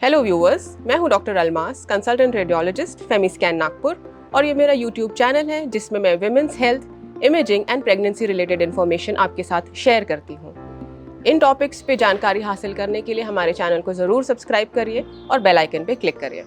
Hello viewers, मैं हूं doctor Almas, consultant radiologist, Femiscan Nagpur, और ये मेरा यूट्यूब चैनल है जिसमें मैं women's health, imaging and pregnancy related information आपके साथ शेयर करती हूं। इन टॉपिक्स पे जानकारी हासिल करने के लिए हमारे चैनल को ज़रूर सब्सक्राइब करिए और बेल आइकन पे क्लिक करिए।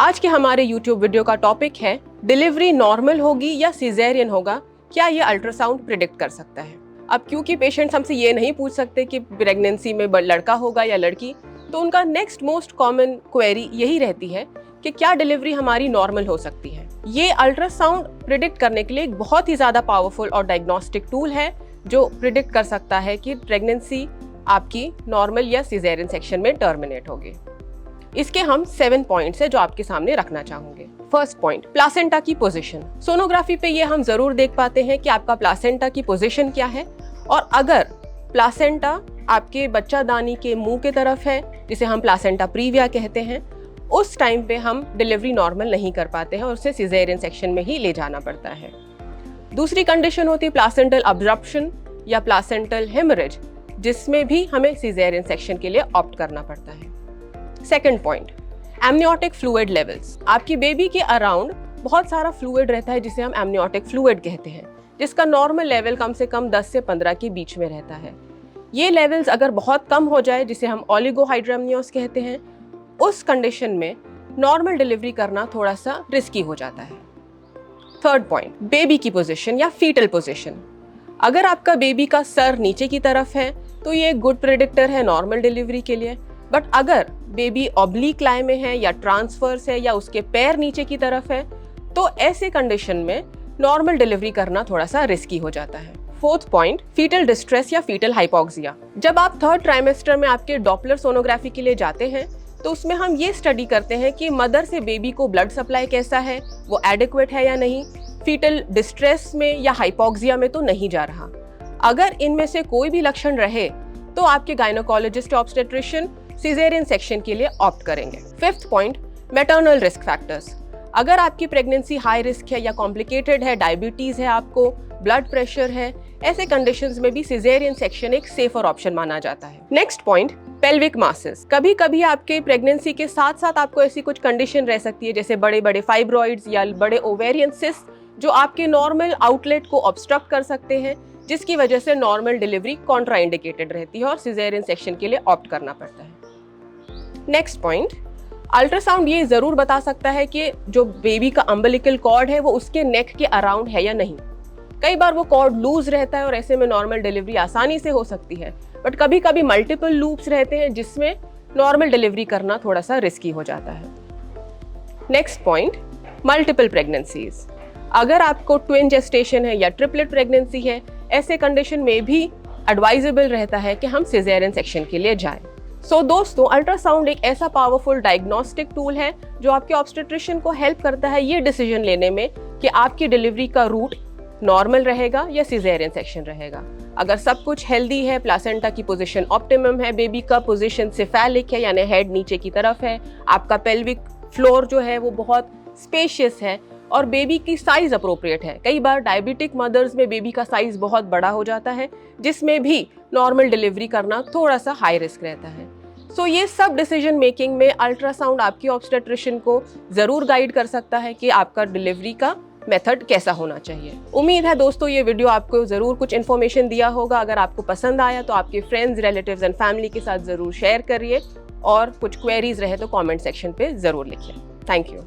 आज के हमारे यूट्यूब वीडियो का टॉपिक है डिलीवरी नॉर्मल होगी या सिजेरियन होगा, क्या ये अल्ट्रासाउंड प्रिडिक्ट कर सकता है। अब क्योंकि पेशेंट्स हमसे ये नहीं पूछ सकते कि प्रेगनेंसी में लड़का होगा या लड़की, तो उनका नेक्स्ट मोस्ट कॉमन क्वेरी यही रहती है कि क्या डिलीवरी हमारी नॉर्मल हो सकती है। ये अल्ट्रासाउंड प्रिडिक्ट करने के लिए एक बहुत ही ज़्यादा पावरफुल और डायग्नोस्टिक टूल है जो प्रिडिक्ट कर सकता है कि प्रेगनेंसी आपकी नॉर्मल या सिजेरियन सेक्शन में टर्मिनेट होगी। इसके हम 7 पॉइंट्स है जो आपके सामने रखना चाहूंगे। फर्स्ट पॉइंट, प्लासेंटा की पोजीशन। सोनोग्राफी पे ये हम जरूर देख पाते हैं कि आपका प्लासेंटा की पोजीशन क्या है, और अगर प्लासेंटा आपके बच्चादानी के मुंह के तरफ है, जिसे हम प्लासेंटा प्रीविया कहते हैं, उस टाइम पे हम डिलीवरी नॉर्मल नहीं कर पाते हैं और उसे सिजेरियन सेक्शन में ही ले जाना पड़ता है। दूसरी कंडीशन होती है प्लासेंटल अब्जॉर्प्शन या प्लासेंटल हेमरेज, जिसमें भी हमें सिजेरियन सेक्शन के लिए ऑप्ट करना पड़ता है। Second point, amniotic fluid levels. आपकी बेबी के अराउंड बहुत सारा फ्लूइड रहता है जिसे हम एमनियोटिक फ्लूइड कहते हैं, जिसका नॉर्मल लेवल कम से कम 10 से 15 के बीच में रहता है। ये लेवल्स अगर बहुत कम हो जाए, जिसे हम ओलिगोहाइड्रामनियोस कहते हैं, उस कंडीशन में नॉर्मल डिलीवरी करना थोड़ा सा रिस्की हो जाता है। थर्ड पॉइंट, बेबी की पोजीशन या फीटल पोजीशन। अगर आपका बेबी का सर नीचे की तरफ है तो ये एक गुड प्रेडिक्टर है नॉर्मल डिलीवरी के लिए, बट अगर बेबी ऑब्लिक लाई में है या ट्रांसफर्स है या उसके पैर नीचे की तरफ है, तो ऐसे कंडीशन में नॉर्मल डिलीवरी करना थोड़ा सा रिस्की हो जाता है। फोर्थ पॉइंट, फीटल डिस्ट्रेस या फीटल हाइपोक्सिया। जब आप थर्ड ट्राइमेस्टर में आपके डॉपलर सोनोग्राफी के लिए जाते हैं, तो उसमें हम ये स्टडी करते हैं कि मदर से बेबी को ब्लड सप्लाई कैसा है, वो एडिक्वेट है या नहीं, फीटल डिस्ट्रेस में या हाइपोक्सिया में तो नहीं जा रहा। अगर इनमें से कोई भी लक्षण रहे तो आपके गायनोकोलॉजिस्ट ऑब्स्टेट्रिशियन सिजेरियन सेक्शन के लिए ऑप्ट करेंगे। Fifth point, maternal risk factors. अगर आपकी प्रेगनेंसी हाई रिस्क है या कॉम्प्लिकेटेड है, डायबिटीज है, आपको ब्लड प्रेशर है, ऐसे कंडीशंस में भी सिजेरियन सेक्शन एक सेफर ऑप्शन माना जाता है। Next point, pelvic masses. कभी कभी आपके प्रेगनेंसी के साथ साथ आपको ऐसी कुछ कंडीशन रह सकती है, जैसे बड़े बड़े फाइब्रॉइड्स या बड़े ओवेरियन सिस्ट, जो आपके नॉर्मल आउटलेट को ऑब्स्ट्रक्ट कर सकते हैं, जिसकी वजह से नॉर्मल डिलीवरी कॉन्ट्राइंडिकेटेड रहती है और सिजेरियन सेक्शन के लिए ऑप्ट करना पड़ता है। नेक्स्ट पॉइंट, अल्ट्रासाउंड ये जरूर बता सकता है कि जो बेबी का अम्बिलिकल कॉर्ड है वो उसके नेक के अराउंड है या नहीं। कई बार वो कॉर्ड लूज रहता है और ऐसे में नॉर्मल डिलीवरी आसानी से हो सकती है, बट कभी कभी मल्टीपल लूप्स रहते हैं जिसमें नॉर्मल डिलीवरी करना थोड़ा सा रिस्की हो जाता है। Next point, multiple pregnancies. अगर आपको ट्विन जेस्टेशन है या ट्रिपलेट प्रेगनेंसी है, ऐसे कंडीशन में भी एडवाइजेबल रहता है कि हम सिजेरियन सेक्शन के लिए जाएं। सो दोस्तों, अल्ट्रासाउंड एक ऐसा पावरफुल डायग्नोस्टिक टूल है जो आपके ऑब्स्टेट्रिशियन को हेल्प करता है ये डिसीजन लेने में कि आपकी डिलीवरी का रूट नॉर्मल रहेगा या सिजेरियन सेक्शन रहेगा। अगर सब कुछ हेल्दी है, प्लासेंटा की पोजीशन ऑप्टिमम है, बेबी का पोजीशन सिफेलिक है यानी हेड नीचे की तरफ है, आपका पेल्विक फ्लोर जो है वो बहुत स्पेशियस है और बेबी की साइज अप्रोप्रिएट है। कई बार डायबिटिक मदर्स में बेबी का साइज बहुत बड़ा हो जाता है, जिसमें भी नॉर्मल डिलीवरी करना थोड़ा सा हाई रिस्क रहता है। सो ये सब डिसीजन मेकिंग में अल्ट्रासाउंड आपकी ऑब्स्टेट्रिशियन को जरूर गाइड कर सकता है कि आपका डिलीवरी का मेथड कैसा होना चाहिए। उम्मीद है दोस्तों ये वीडियो आपको जरूर कुछ इन्फॉर्मेशन दिया होगा। अगर आपको पसंद आया तो आपके फ्रेंड्स, रिलेटिव्स एंड फैमिली के साथ जरूर शेयर करिए, और कुछ क्वेरीज रहे तो कमेंट सेक्शन पे जरूर लिखिए। Thank you.